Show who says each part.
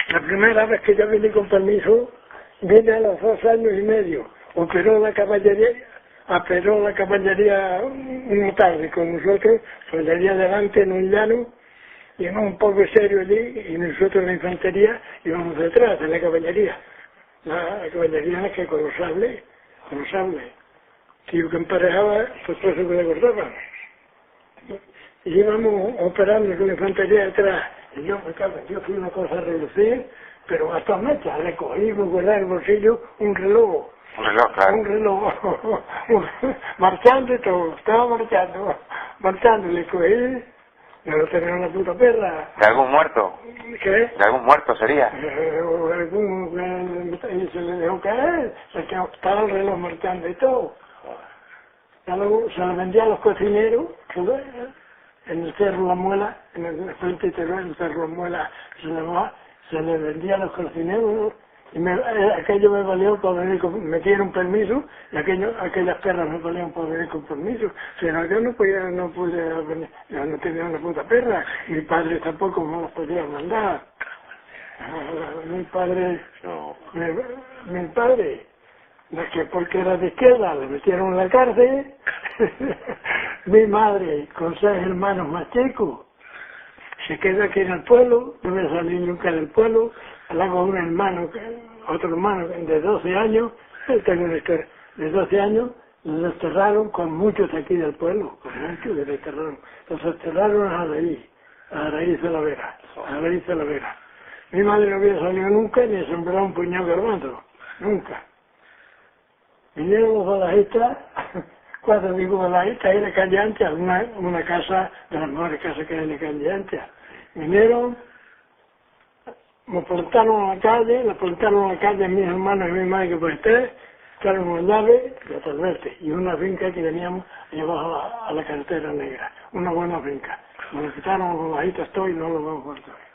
Speaker 1: La primera vez que yo vine con permiso, vine a los 2 años y medio. Operó la caballería una tarde con nosotros, soldadía delante en un llano, y en un poco serio allí, y nosotros la infantería íbamos detrás de la caballería. La caballería que con los sables, tío que emparejaba, pues todo se le cortaba. Y íbamos operando con la infantería detrás. Y yo fui una cosa a relucir, pero hasta mecha, le cogí, me guardé en el bolsillo un reloj.
Speaker 2: Un reloj, claro.
Speaker 1: Un reloj, marchando y todo, estaba marchando, le cogí, no tenía una puta perra.
Speaker 2: ¿De algún muerto?
Speaker 1: ¿Qué?
Speaker 2: ¿De algún muerto sería?
Speaker 1: O algún que se le dejó caer, se quedó, estaba el reloj marchando y todo. Ya luego se le vendía a los cocineros, en el Cerro La Muela, en el frente Teruel, en el Cerro La Muela, se le vendía a los cocineros, y aquello me valió para venir me dieron permiso, y aquellas perras me valían para venir con permiso, sino yo no podía venir, yo no tenía una puta perra, mi padre tampoco me las podía mandar. Mi padre, que porque era de izquierda, le metieron en la cárcel. Mi madre, con 6 hermanos más chicos, se quedó aquí en el pueblo, no me salí nunca del pueblo, hago un hermano, otro hermano de 12 años, tengo una historia, de 12 años, lo desterraron con muchos aquí del pueblo, con muchos que desterraron, los desterraron a raíz de la vera. Mi madre no había salido nunca ni sembrado un puñado de garbanzo, nunca. Vinieron los balajistas, cuando digo balajistas, ahí en la calle Ancha, una casa de las mejores casas que hay en la calle Ancha. Vinieron, me plantaron a la calle a mis hermanos y mi madre que por esté, echaron una llave y otra verte, y una finca que teníamos ahí abajo a la carretera negra, una buena finca. Me lo quitaron los balajistas todo y no lo vamos a cortar.